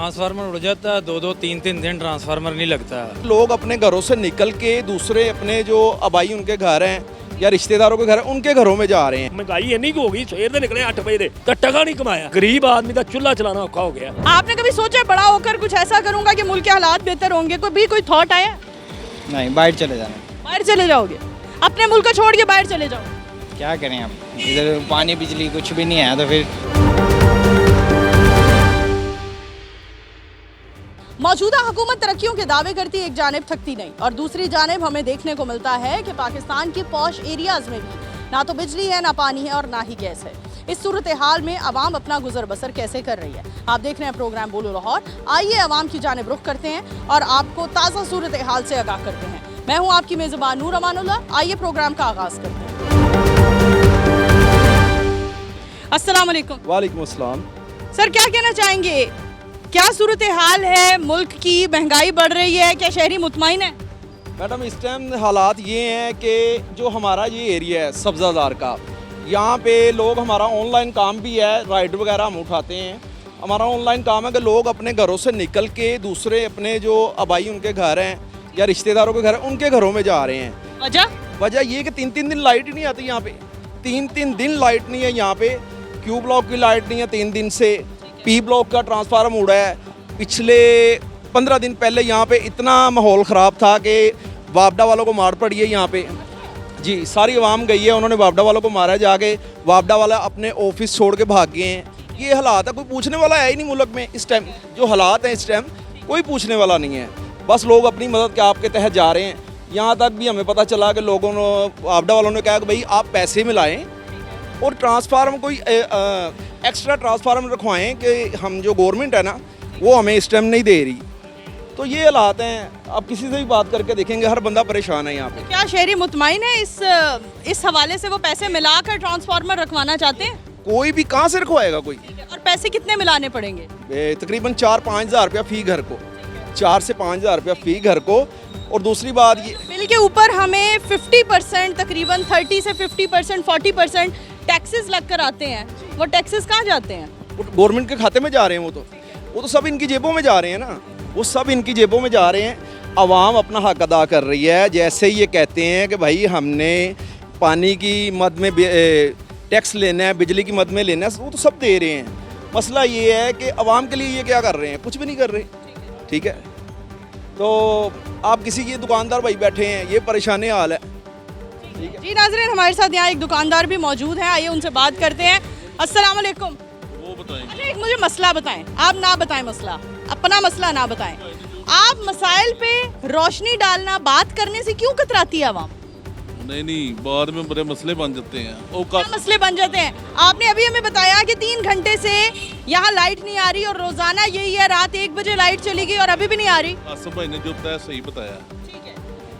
Transformer उड़ जाता है, 2-3 दिन ट्रांसफार्मर नहीं लगता। लोग अपने घरों से निकल के दूसरे अपने जो आबाई उनके घर हैं या रिश्तेदारों के घर हैं उनके घरों में जा रहे हैं। महंगाई इन्नी हो गई, सवेर ਦੇ निकले 8 बजे तो टका नहीं कमाया। गरीब आदमी का चूल्हा चलाना औखा हो गया। आपने कभी सोचा बड़ा होकर कुछ ऐसा करूंगा कि मुल्क के हालात बेहतर होंगे? कोई थॉट आया? नहीं, बाहर चले जाना। बाहर चले जाओगे? अपने मुल्क को छोड़ के बाहर चले जाओ? क्या करें अब, इधर पानी बिजली कुछ भी नहीं है तो फिर। मौजूदा हुकूमत तरक्कियों के दावे करती एक जानिब थकती नहीं और दूसरी जानिब हमें देखने को मिलता है कि पाकिस्तान के पॉश एरियाज में भी ना तो बिजली है, ना पानी है और ना ही गैस है। इस सूरत हाल में आवाम अपना गुजर बसर कैसे कर रही है? आप देख रहे हैं प्रोग्राम बोलो लाहौर। आइए आवाम की जानिब रुख करते हैं और आपको ताज़ा सूरत हाल से आगाह करते हैं। मैं हूँ आपकी मेज़बान नूर अमानुल्लाह। आइए प्रोग्राम का आगाज़ करते हैं। अस्सलाम वालेकुम। वालेकुम अस्सलाम। सर, क्या कहना चाहेंगे, क्या सूरत हाल है मुल्क की? महंगाई बढ़ रही है, क्या शहरी मुतमईन है? मैडम, इस टाइम हालात ये हैं कि जो हमारा ये एरिया है सब्ज़ादार का, यहाँ पे लोग, हमारा ऑनलाइन काम भी है, राइड वगैरह हम उठाते हैं। हमारा ऑनलाइन काम है कि लोग अपने घरों से निकल के दूसरे अपने जो आबाई उनके घर हैं या रिश्तेदारों के घर हैं उनके घरों में जा रहे हैं। वजह ये कि 3 दिन लाइट ही नहीं आती यहाँ पे। 3 दिन लाइट नहीं है यहाँ पे। क्यू ब्लॉक की लाइट नहीं है 3 दिन से। पी ब्लॉक का ट्रांसफार्मर उड़ा है। पिछले 15 दिन पहले यहाँ पे इतना माहौल ख़राब था कि वापडा वालों को मार पड़ी है यहाँ पे। जी, सारी आवाम गई है, उन्होंने वापडा वालों को मारा है जाके। वापडा वाला अपने ऑफिस छोड़ के भाग गए हैं। ये हालात है, कोई पूछने वाला है ही नहीं मुल्क में इस टाइम। जो हालात हैं इस टाइम, कोई पूछने वाला नहीं है। बस लोग अपनी मदद के आपके तहत जा रहे हैं। यहाँ तक भी हमें पता चला कि लोगों ने, वापडा वालों ने कहा कि भाई आप पैसे मिलाएँ और ट्रांसफार्मर कोई एक्स्ट्रा ट्रांसफार्मर रखवाएं कि हम जो गवर्नमेंट है ना वो हमें इस टाइम नहीं दे रही। तो ये हालात हैं। आप किसी से भी बात करके देखेंगे, हर बंदा परेशान है यहाँ पे। क्या शहरी मुतमईन है इस हवाले से? वो पैसे मिलाकर ट्रांसफार्मर रखवाना चाहते हैं? कोई भी कहाँ से रखवाएगा कोई? और पैसे कितने मिलाने पड़ेंगे? तकरीबन 4-5 हज़ार रुपया फ़ी घर को। 4 से 5 हज़ार रुपया फ़ी घर को। और दूसरी बात ये, बिल के ऊपर हमें 50%, तकरीबन 30 से 50%, 40% टैक्सेस लग कर आते हैं। वो टैक्सेस कहाँ जाते हैं? गवर्नमेंट के खाते में जा रहे हैं। वो तो सब इनकी जेबों में जा रहे हैं ना। वो सब इनकी जेबों में जा रहे हैं। आवाम अपना हक अदा कर रही है। जैसे ही ये कहते हैं कि भाई हमने पानी की मद में टैक्स लेना है, बिजली की मद में लेना है, वो तो सब दे रहे हैं। मसला ये है कि आवाम के लिए ये क्या कर रहे हैं? कुछ भी नहीं कर रहे। ठीक है, तो आप किसी की दुकानदार भाई बैठे हैं, ये परेशानी हाल है। जी नाज़रीन, हमारे साथ यहाँ एक दुकानदार भी मौजूद हैं। आइए उनसे बात करते हैं। अस्सलाम वालेकुम। वो बताएं। अच्छा, एक मुझे मसला बताएं। आप ना बताएं मसला, अपना मसला ना बताएं। आप मसाइल पे रोशनी डालना, बात करने से क्यों कतराती है आवाम? नहीं, बाद में बड़े मसले बन जाते हैं। क्या मसले बन जाते हैं? आपने अभी हमें बताया कि 3 घंटे से यहाँ लाइट नहीं आ रही और रोजाना यही है, रात 1 बजे लाइट चली गई और अभी भी नहीं आ रही। आसिफ भाई ने जो बताया सही बताया।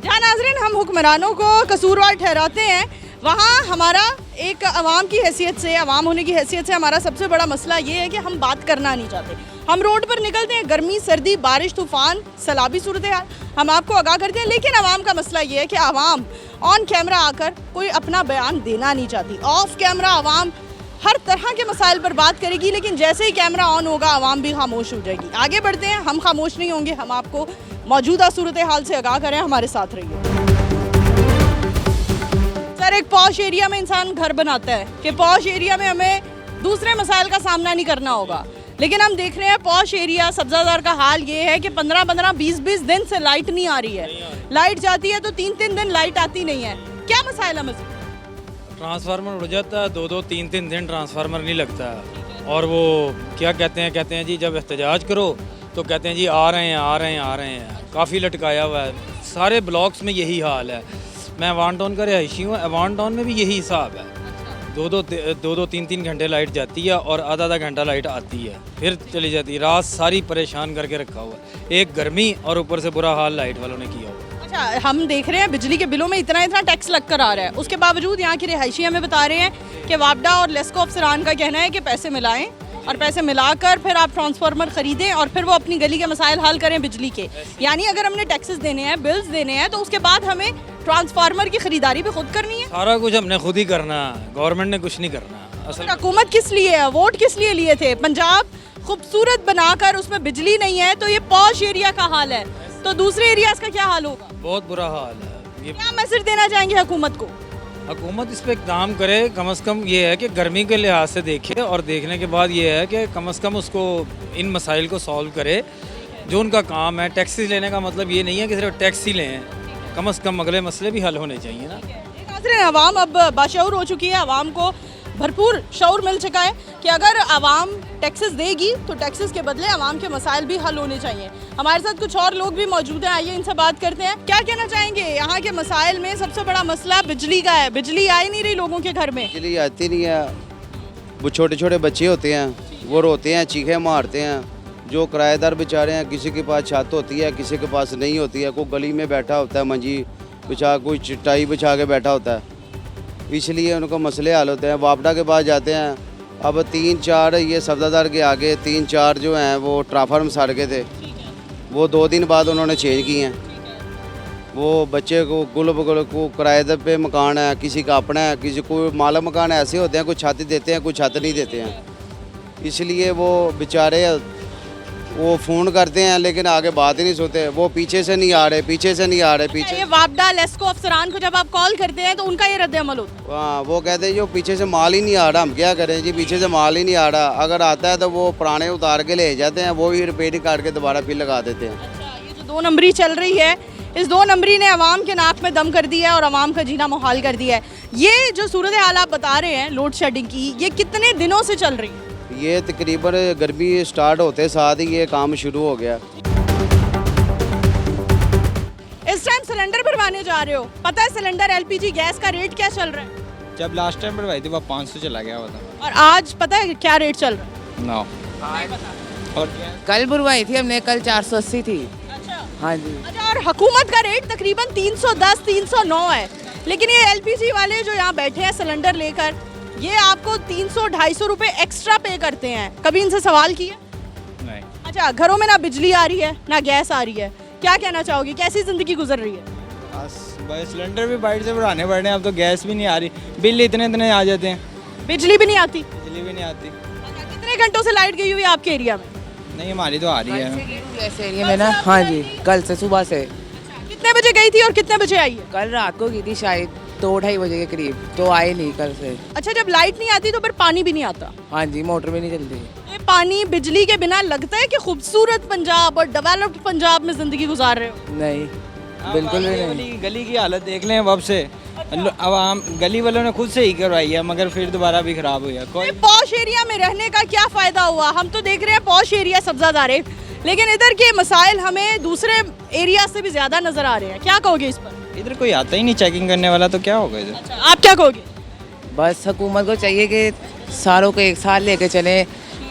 जहाँ नाज़रीन हम हुक्मरानों को कसूरवार ठहराते हैं, वहाँ हमारा एक अवाम की हैसियत से, अवाम होने की हैसियत से हमारा सबसे बड़ा मसला ये है कि हम बात करना नहीं चाहते। हम रोड पर निकलते हैं, गर्मी, सर्दी, बारिश, तूफ़ान, सैलाबी सूरत हाल, हम आपको आगाह करते हैं। लेकिन अवाम का मसला ये है कि अवाम ऑन कैमरा आकर कोई अपना बयान देना नहीं चाहती। ऑफ कैमरा अवाम हर तरह के मसाइल पर बात करेगी, लेकिन जैसे ही कैमरा ऑन होगा अवाम भी खामोश हो जाएगी। आगे बढ़ते हैं, हम खामोश नहीं होंगे। हम आपको मौजूदा सूरत हाल से आगाह करें, हमारे साथ रहिए। सर, एक पॉश एरिया में इंसान घर बनाता है कि पॉश एरिया में हमें दूसरे मसाइल का सामना नहीं करना होगा, लेकिन हम देख रहे हैं पॉश एरिया सब्ज़ादार का हाल ये है कि 15-15, 20-20 दिन से लाइट नहीं आ रही है। लाइट जाती है तो 3-3 दिन लाइट आती नहीं है। क्या मसाइल है? मज़ीद ट्रांसफार्मर उड़ जाता है, 2-3 दिन ट्रांसफार्मर नहीं लगता। और वो क्या कहते हैं जी जब एहतजाज करो तो कहते हैं जी आ रहे हैं। काफ़ी लटकाया हुआ है। सारे ब्लॉक्स में यही हाल है। मैं अवान टाउन का रहायशी हूँ। अवान टाउन में भी यही हिसाब है। 2-3 घंटे लाइट जाती है और आधा घंटा लाइट आती है, फिर चली जाती है। रात सारी परेशान करके रखा हुआ है। एक गर्मी और ऊपर से बुरा हाल लाइट वालों ने किया हुआ। अच्छा, हम देख रहे हैं बिजली के बिलों में इतना टैक्स लग कर आ रहा है। उसके बावजूद यहाँ की रिहायशी हमें बता रहे हैं कि वापडा और लेस्को अफसरान का कहना है कि पैसे मिलाएं और पैसे मिलाकर फिर आप ट्रांसफार्मर खरीदें और फिर वो अपनी गली के मसाइल हल करें बिजली के। यानी अगर हमने टैक्सेस देने हैं, बिल्स देने हैं, तो उसके बाद हमें ट्रांसफार्मर की खरीदारी भी खुद करनी है। सारा कुछ हमने खुद ही करना, गवर्नमेंट ने कुछ नहीं करना। असल हुकूमत किस लिए है? वोट किस लिए लिए थे? पंजाब खूबसूरत बनाकर उसमें बिजली नहीं है तो ये पॉश एरिया का हाल है, तो दूसरे एरियाज का क्या हाल होगा? बहुत बुरा हाल है ये। क्या मैसेज देना चाहेंगे हुकूमत को? हुकूमत इस पर इकदाम करे, कम से कम ये है कि गर्मी के लिहाज से देखे और देखने के बाद ये है कि कम से कम उसको इन मसाइल को सॉल्व करे। जो उनका काम है टैक्सेस लेने का मतलब ये नहीं है कि सिर्फ टैक्स ही लें, कम से कम अगले मसले भी हल होने चाहिए ना। नाज़रीन, अवाम अब बाशऊर हो चुकी है, अवाम को भरपूर शऊर मिल चुका है कि अगर अवाम टैक्सेस देगी तो टैक्सेस के बदले अवाम के मसाइल भी हल होने चाहिए। हमारे साथ कुछ और लोग भी मौजूद हैं, आइए इनसे बात करते हैं। क्या कहना चाहेंगे? यहाँ के मसाइल में सबसे बड़ा मसला बिजली का है, बिजली आ ही नहीं रही लोगों के घर में। बिजली आती नहीं है, वो छोटे छोटे बच्चे होते हैं, वो रोते हैं, चीखे मारते हैं। जो किराएदार बेचारे हैं, किसी के पास छत होती है, किसी के पास नहीं होती है, कोई गली में बैठा होता है मंजी बिछा, कोई चटाई बिछा के बैठा होता है, इसलिए उनको मसले हल होते हैं। वापडा के पास जाते हैं, अब 3-4 ये सब्ज़ादार के आगे 3-4 जो हैं वो ट्रांसफार्मर सड़ गए थे, वो 2 दिन बाद उन्होंने चेंज किए हैं। वो बच्चे को गुल को किराए पे मकान है, किसी का अपना है, किसी को मालक मकान ऐसे होते हैं, कुछ छत देते हैं, कुछ छत नहीं देते हैं, इसलिए वो बेचारे वो फ़ोन करते हैं लेकिन आगे बात ही नहीं सुनते। वो पीछे से नहीं आ रहे, पीछे से नहीं आ रहे, पीछे। ये वापडा लेस्को अफसरान को जब आप कॉल करते हैं तो उनका ये रद्द अमल होता है? हाँ, वो कहते हैं जो पीछे से माल ही नहीं आ रहा, हम क्या करें जी, पीछे से माल ही नहीं आ रहा। अगर आता है तो वो पुराने उतार के ले जाते हैं, वो ही रिपेयरिंग करके दोबारा फिर लगा देते हैं। अच्छा, ये जो 2 नंबरी चल रही है, इस 2 नंबरी ने अवाम के नाक में दम कर दिया है और अवाम का जीना मुहाल कर दिया है। ये जो सूरत हाल आप बता रहे हैं लोड शेडिंग की, ये कितने दिनों से चल रही है? ये तकरीबन गर्मी स्टार्ट होते साथ ही ये काम शुरू हो गया। इस टाइम सिलेंडर भरवाने जा रहे हो, पता है सिलेंडर एलपीजी गैस का रेट क्या चल रहा है? जब लास्ट टाइम भरवाई थी वो 500 चला गया हुआ था। और आज पता है क्या रेट चल रहा है? 9। और कल भरवाई थी हमने, कल 480 थी। अच्छा हाँ जी। अच्छा, और हुकूमत का रेट तकरीबन 310 309 है, लेकिन ये एलपीजी वाले जो यहाँ बैठे हैं सिलेंडर लेकर, ये आपको 300-250 रुपए एक्स्ट्रा पे करते हैं। कभी इनसे सवाल किया? नहीं। अच्छा, घरों में ना बिजली आ रही है ना गैस आ रही है, क्या कहना चाहोगे, कैसी जिंदगी गुजर रही है? बस सिलेंडर भी बाहर से भराने पड़ रहे हैं, अब तो गैस भी नहीं आ रही, बिल इतने आ जाते हैं, बिजली भी नहीं आती? बिजली भी नहीं आती। अच्छा, कितने घंटों से लाइट गई हुई है आपके एरिया में? नहीं, हमारी तो आ रही है। ऐसे एरिया में ना, हाँ जी, कल से सुबह से। कितने बजे गई थी और कितने बजे आई है? कल रात को गई थी शायद 2-2:30 बजे के करीब, तो आई नहीं कल से। अच्छा, जब लाइट नहीं आती तो फिर पानी भी नहीं आता? हाँ जी, मोटर भी नहीं चलती। ये पानी बिजली के बिना लगता है कि खूबसूरत पंजाब और डेवलप्ड पंजाब में जिंदगी गुजार रहे हो? नहीं, बिल्कुल भी नहीं। गली की हालत देख लें अब से, अब आम गली वालों ने खुद से ही करवाई है, मगर फिर दोबारा भी खराब हुई है। कोई पॉश एरिया में रहने का क्या फायदा हुआ? हम तो देख रहे हैं पॉश एरिया सब्जादारे, लेकिन इधर के मसाइल हमें दूसरे एरिया से भी ज्यादा नजर आ रहे हैं। क्या कहोगे इस पर? इधर कोई आता ही नहीं चेकिंग करने वाला, तो क्या होगा इधर? अच्छा, आप क्या कहोगे? बस हुकूमत को चाहिए कि सारों को एक साथ लेके चले,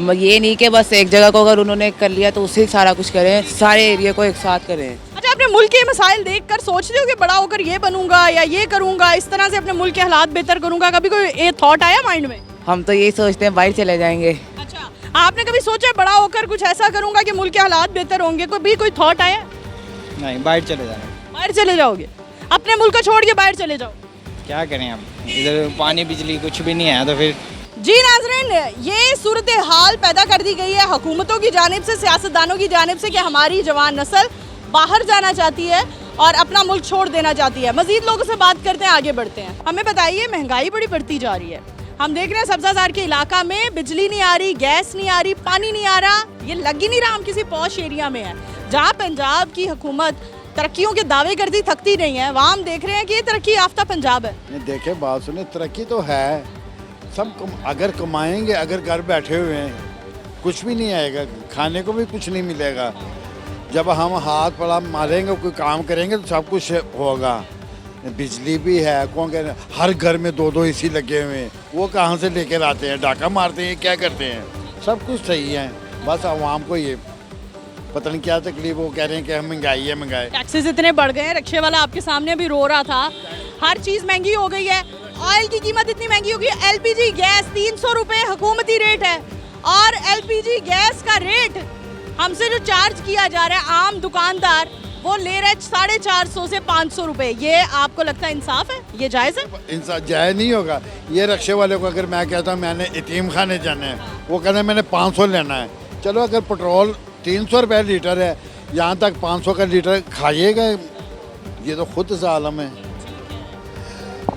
ये नहीं कि बस एक जगह को अगर उन्होंने कर लिया तो उससे सारा कुछ करें, सारे एरिया को एक साथ करें। अच्छा, अपने मुल्क के मसाइल देखकर सोचते हो कि बड़ा होकर ये बनूंगा या ये करूंगा, इस तरह से अपने मुल्क के हालात बेहतर करूंगा? कभी कोई ये थॉट आया माइंड में? हम तो यही सोचते हैं बाहर चले जाएंगे। अच्छा, आपने कभी सोचा बड़ा होकर कुछ ऐसा करूंगा कि मुल्क के हालात बेहतर होंगे? कोई थॉट आया? नहीं, बाहर चले जाना। बाहर चले जाओगे? अपने मुल्क को छोड़ के बाहर चले जाओ? क्या करें अब, इधर पानी बिजली कुछ भी नहीं है, तो फिर। जी नाज़रीन, ये सूरत हाल पैदा कर दी गई है हुकूमतों की जानिब से, सियासतदानों की जानिब से, कि हमारी जवान नस्ल बाहर जाना चाहती है और अपना मुल्क छोड़ देना चाहती है। मजीद लोगों से बात करते हैं, आगे बढ़ते हैं। हमें बताइए, महंगाई बड़ी बढ़ती जा रही है, हम देख रहे हैं सब्जाजार के इलाका में बिजली नहीं आ रही, गैस नहीं आ रही, पानी नहीं आ रहा, ये लग ही नहीं रहा हम किसी पॉश एरिया में है। जहाँ पंजाब की हुकूमत तरक्कियों के दावे करती थकती नहीं है, वहाँ हम देख रहे हैं कि ये तरक्की याफ्ता पंजाब है। नहीं, देखे बात सुने, तरक्की तो है, सब अगर कमाएंगे, अगर घर बैठे हुए हैं कुछ भी नहीं आएगा, खाने को भी कुछ नहीं मिलेगा। जब हम हाथ पड़ा मारेंगे, कोई काम करेंगे तो सब कुछ होगा। बिजली भी है, कौन कह रहे, हर घर में 2-2 एसी लगे हुए हैं, वो कहाँ से लेकर आते हैं? डाका मारते हैं, क्या करते हैं? सब कुछ सही है, बस आवाम को ये पता नहीं क्या तकलीफ, वो कह रहे हैं कि हम महंगाई है, महंगाई। टैक्सेस इतने बढ़ गए हैं, रिक्शे वाला आपके सामने भी रो रहा था, हर चीज़ महंगी हो गई है, ऑयल की कीमत इतनी महंगी हो गई है, एलपीजी गैस 300 रुपये हुकूमती रेट है, और एलपीजी गैस का रेट हमसे जो चार्ज किया जा रहा है आम दुकानदार, वो ले रहे 450 से 500 रुपये। ये आपको लगता है इंसाफ है? ये जायज़ है? इंसाफ जायज़ नहीं होगा। ये रिक्शे वाले को अगर मैं कहता हूँ मैंने यतीम खाने जाना है, वो कहता है मैंने 500 लेना है, चलो अगर पेट्रोल 300 रुपये लीटर है, यहाँ तक 500 का लीटर खाइएगा, ये तो खुद जालिम है।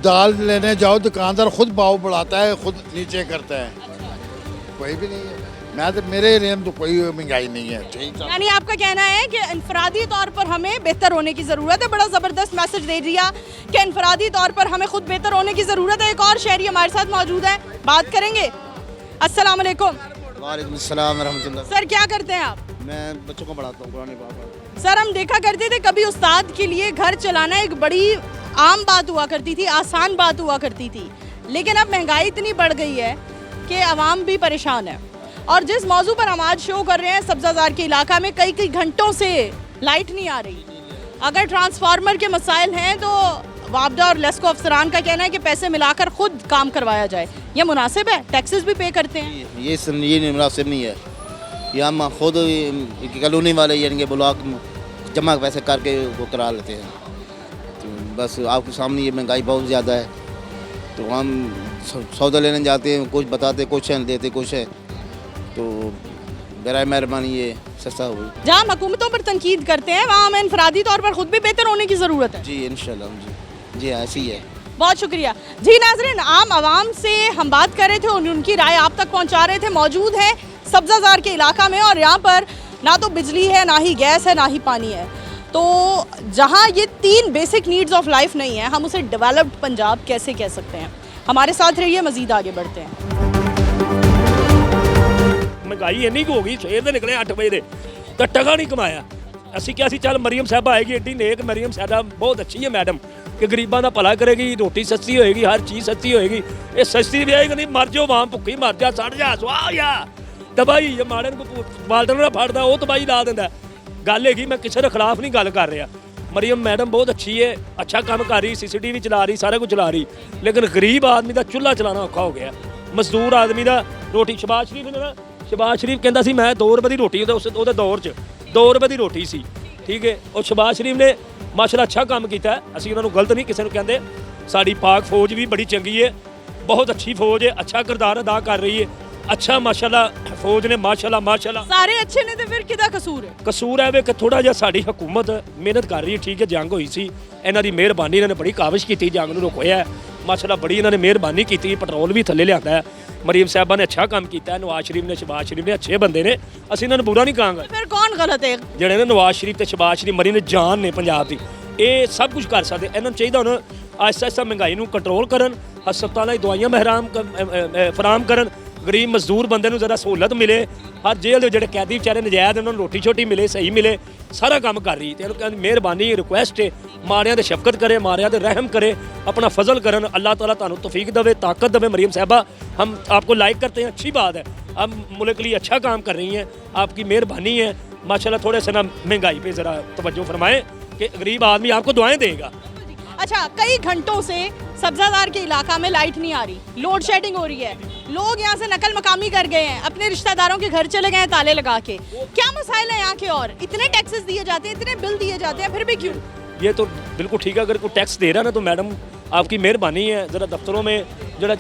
दाल लेने जाओ दुकानदार खुद भाव बढ़ाता है, खुद नीचे करता है, कोई भी नहीं है। मैं तो मेरे एरिया में तो कोई महंगाई नहीं है, ठीक है। यानी आपका कहना है कि इनफरादी तौर पर हमें बेहतर होने की ज़रूरत है। बड़ा ज़बरदस्त मैसेज दे दिया कि इनफरादी तौर पर हमें खुद बेहतर होने की ज़रूरत है। एक और शहरी हमारे साथ मौजूद है, बात करेंगे। अस्सलाम वालेकुम। वालेकुम सलाम रहमतुल्लाह। सर क्या करते हैं आप? मैं बच्चों को पढ़ाता हूँ कुरान पाक। सर हम देखा करते थे कभी उस्ताद के लिए घर चलाना एक बड़ी आम बात हुआ करती थी, आसान बात हुआ करती थी, लेकिन अब महंगाई इतनी बढ़ गई है कि आवाम भी परेशान है। और जिस मौजू पर हम आज शो कर रहे हैं, सब्ज़ाज़ार के इलाका में कई घंटों से लाइट नहीं आ रही। अगर ट्रांसफार्मर के मसाइल हैं तो वापडा और लेस्को अफसरान का कहना है कि पैसे मिलाकर खुद काम करवाया जाए। ये मुनासिब है? टैक्सेस भी पे करते हैं। ये मुनासिब नहीं है। यहाँ हम खुद कॉलोनी वाले यानी ब्लॉक जमा पैसे करके वो करा लेते हैं। तो बस आपके सामने ये महंगाई बहुत ज़्यादा है, तो हम सौदा लेने जाते हैं, कुछ बताते कुछ हैं, देते कुछ है, तो बराए मेहरबानी ये सस्ता हो। जहाँ हम हुकूमतों पर तनकीद करते हैं वहाँ हमें इनफरादी तौर पर खुद भी बेहतर होने की ज़रूरत है। जी इंशाल्लाह, जी ऐसी है। बहुत शुक्रिया जी। नाज़रीन, आम आवाम से हम बात कर रहे थे, उनकी राय आप तक पहुँचा रहे थे। मौजूद है सब्ज़ाज़ार के इलाका में, और यहाँ पर ना तो बिजली है, ना ही गैस है, ना ही पानी है। तो जहाँ ये 3 बेसिक नीड्स ऑफ लाइफ नहीं है, हम उसे डेवलप्ड पंजाब कैसे कह सकते हैं? हमारे साथ रहिए, मज़ीद आगे बढ़ते हैं। महंगाई इन्नी हो गई, सवेर ਦੇ ਨਿਕਲੇ 8 ਵਜੇ ਦੇ ਤਾਂ ਟਕਾ ਨਹੀਂ ਕਮਾਇਆ। ਅਸੀਂ ਕਿਹਾ ਸੀ ਚੱਲ ਮਰੀਮ ਸਾਹਿਬ ਆਏਗੀ, ਏਡੀ ਨੇਕ ਮਰੀਮ ਸਾਹਿਬ ਬਹੁਤ ਅੱਛੀ ਹੈ ਮੈਡਮ, ਕਿ ਗਰੀਬਾਂ ਦਾ ਭਲਾ ਕਰੇਗੀ, ਰੋਟੀ ਸਸਤੀ ਹੋਏਗੀ, ਹਰ ਚੀਜ਼ ਸਸਤੀ ਹੋਏਗੀ। ਇਹ ਸਸਤੀ ਵੀ ਆਏਗੀ ਨਹੀਂ, ਮਰ ਜਾਓ ਵਾਂ, ਭੁੱਖੀ ਮਰ ਜਾ, ਸੜ ਜਾ, ਸਵਾਹ ਜਾ ਦਵਾਈ। ਜੇ ਮਾੜੇ ਨੂੰ ਬਾਲਟਨ ਨਾਲ ਫੜਦਾ ਉਹ ਦਵਾਈ ਲਾ ਦਿੰਦਾ। ਗੱਲ ਹੈਗੀ, ਮੈਂ ਕਿਸੇ ਦੇ ਖਿਲਾਫ ਨਹੀਂ ਗੱਲ ਕਰ ਰਿਹਾ। ਮਰੀਮ ਮੈਡਮ ਬਹੁਤ ਅੱਛੀ ਹੈ, ਅੱਛਾ ਕੰਮ ਕਰ ਰਹੀ, CCTV ਚਲਾ ਰਹੀ, ਸਾਰਾ ਕੁਝ ਚਲਾ ਰਹੀ, ਲੇਕਿਨ ਗਰੀਬ ਆਦਮੀ ਦਾ ਚੁੱਲ੍ਹਾ ਚਲਾਉਣਾ ਔਖਾ ਹੋ ਗਿਆ। ਮਜ਼ਦੂਰ ਆਦਮੀ ਦਾ ਰੋਟੀ ਸ਼ਬਾਜ਼ ਸ਼ਰੀਫ ਨੇ ਨਾ, ਸ਼ਬਾਜ਼ ਸ਼ਰੀਫ ਕਹਿੰਦਾ ਸੀ ਮੈਂ 2 ਰੁਪਏ ਦੀ ਰੋਟੀ, ਉਹਦੇ ਦੌਰ 'ਚ 2 ਰੁਪਏ ਦੀ ਰੋਟੀ ਸੀ, ਠੀਕ ਹੈ। ਉਹ ਸ਼ਬਾਜ਼ ਸ਼ਰੀਫ ਨੇ ਮਾਸ਼ਾਅੱਲਾ ਅੱਛਾ ਕੰਮ ਕੀਤਾ, ਅਸੀਂ ਉਹਨਾਂ ਨੂੰ ਗਲਤ ਨਹੀਂ ਕਿਸੇ ਨੂੰ ਕਹਿੰਦੇ। ਸਾਡੀ ਪਾਕ ਫੌਜ ਵੀ ਬੜੀ ਚੰਗੀ ਹੈ, ਬਹੁਤ ਅੱਛੀ ਫੌਜ ਹੈ, ਅੱਛਾ ਕਿਰਦਾਰ ਅਦਾ ਕਰ ਰਹੀ ਹੈ, ਅੱਛਾ ਮਾਸ਼ਾਅੱਲਾ ਫੌਜ ਨੇ, ਮਾਸ਼ਾਅੱਲਾ ਸਾਰੇ ਅੱਛੇ ਨੇ। ਤੇ ਫਿਰ ਕਿਹਦਾ ਕਸੂਰ ਹੈ? ਕਸੂਰ ਹੈ ਵੇ ਕਿ ਥੋੜਾ ਜਿਹਾ ਸਾਡੀ ਹਕੂਮਤ ਮਿਹਨਤ ਕਰ ਰਹੀ ਹੈ, ਠੀਕ ਹੈ। ਜੰਗ ਹੋਈ ਸੀ, ਇਹਨਾਂ ਦੀ ਮਿਹਰਬਾਨੀ, ਇਹਨਾਂ ਨੇ ਬੜੀ ਕਾਵਿਸ਼ ਕੀਤੀ, ਜੰਗ ਨੂੰ ਰੋਕਿਆ ਮਾਸ਼ਾਅੱਲਾ, ਬੜੀ ਇਹਨਾਂ ਨੇ ਮਿਹਰਬਾਨੀ ਕੀਤੀ, ਪੈਟਰੋਲ ਵੀ ਥੱਲੇ ਲਿਆਂਦਾ ਹੈ। ਮਰੀਮ ਸਾਹਿਬਾਂ ਨੇ ਅੱਛਾ ਕੰਮ ਕੀਤਾ, ਨਵਾਜ਼ ਸ਼ਰੀਫ ਨੇ, ਸ਼ਬਾਜ਼ ਸ਼ਰੀਫ ਨੇ, ਅੱਛੇ ਬੰਦੇ ਨੇ, ਅਸੀਂ ਇਹਨਾਂ ਨੂੰ ਬੁਰਾ ਨਹੀਂ ਕਹਾਂਗੇ। ਫਿਰ ਕੌਣ ਗਲਤ ਹੈ? ਜਿਹੜੇ ਨੇ ਨਵਾਜ਼ ਸ਼ਰੀਫ ਤੇ ਸ਼ਬਾਜ਼ ਸ਼ਰੀਫ, ਮਰੀਮ ਨੇ ਜਾਨ ਨੇ ਪੰਜਾਬ ਦੀ, ਇਹ ਸਭ ਕੁਝ ਕਰ ਸਕਦੇ। ਇਹਨਾਂ ਨੂੰ ਚਾਹੀਦਾ ਹੁਣ ਆਹਿਸਤਾ ਮਹਿੰਗਾਈ ਨੂੰ ਕੰਟਰੋਲ ਕਰਨ, ਹਸਪਤਾਲਾਂ ਦੀ ਦਵਾਈਆਂ ਫਰਾਹਮ ਕਰਨ, ਗਰੀਬ ਮਜ਼ਦੂਰ ਬੰਦੇ ਨੂੰ ਜ਼ਰਾ ਸਹੂਲਤ ਮਿਲੇ, ਹਰ ਜੇਲ੍ਹ ਦੇ ਜਿਹੜੇ ਕੈਦੀ ਵਿਚਾਰੇ ਨਜਾਇਜ਼ ਉਹਨਾਂ ਨੂੰ ਰੋਟੀ ਛੋਟੀ ਮਿਲੇ, ਸਹੀ ਮਿਲੇ, ਸਾਰਾ ਕੰਮ ਕਰ ਰਹੀ। ਤੇ ਇਹਨੂੰ ਕਹਿੰਦੀ ਮਿਹਰਬਾਨੀ, ਰਿਕੁਐਸਟ ਹੈ, ਮਾਰਿਆਂ ਤੇ ਸ਼ਫਕਤ ਕਰੇ, ਮਾਰਿਆਂ ਤੇ रहम करे, अपना फजल करन। अल्लाह ताला तानू तौफीक देवे, ताकत देवे। मरीम साहबा, हम आपको लाइक करते हैं, अच्छी बात है, आप मुल्क के लिए अच्छा काम कर रही हैं, आपकी मेहरबानी है माशाल्लाह। थोड़े से ना महंगाई पे ज़रा तवज्जो फरमाएं कि गरीब आदमी आपको दुआएं देगा। अच्छा, कई घंटों से सब्ज़ाज़ार के इलाका में लाइट नहीं आ रही, लोड शेडिंग हो रही है, लोग यहाँ से नकल मकामी कर गए हैं, अपने रिश्तेदारों के घर चले गए हैं ताले लगा के। क्या मसाइल है यहाँ के? और इतने टैक्सेस दिए जाते हैं, इतने बिल दिए जाते हैं, फिर भी क्यों? ये तो बिल्कुल ठीक है, अगर कोई टैक्स दे रहा है ना तो मैडम आपकी मेहरबानी है, ज़रा दफ्तरों में जरा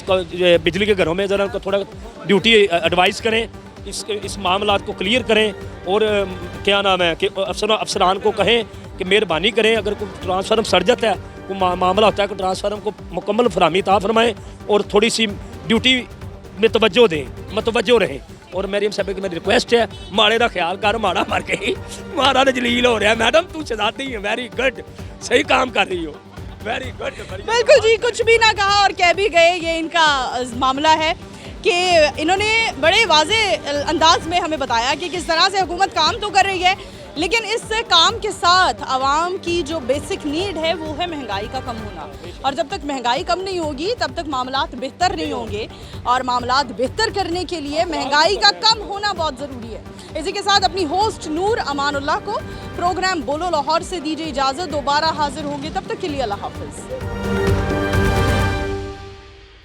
बिजली के घरों में ज़रा थोड़ा ड्यूटी एडवाइस करें, इस मामलात को क्लियर करें, और क्या नाम है कि अफसरान को कहें कि मेहरबानी करें, अगर कोई ट्रांसफार्म सड़ जाता है, कोई मामला होता है, कोई ट्रांसफार्म को मुकम्मल फरहमी ता फरमाएँ और थोड़ी सी ड्यूटी में तवज्जो दें, मतवज्जो रहें। और मरीम साहब की मेरी रिक्वेस्ट है, माड़े का ख्याल कर, माड़ा मर गई, माड़ा जलील हो रहा है। मैडम तू शहजादी है, वेरी गुड, सही काम कर रही हो, वेरी गुड। बिल्कुल जी, कुछ भी ना कहा और कह भी गए। ये इनका मामला है कि इन्होंने बड़े वाज़े अंदाज में हमें बताया कि किस तरह से हुकूमत काम तो कर रही है, लेकिन इस काम के साथ आवाम की जो बेसिक नीड है वो है महंगाई का कम होना। और जब तक महंगाई कम नहीं होगी तब तक मामलात बेहतर नहीं होंगे, और मामलात बेहतर करने के लिए महंगाई का कम होना बहुत ज़रूरी है। इसी के साथ अपनी होस्ट नूर अमानुल्लाह को प्रोग्राम बोलो लाहौर से दीजिए इजाज़त। दोबारा हाजिर होंगे, तब तक के लिए अल्लाह हाफ़िज़।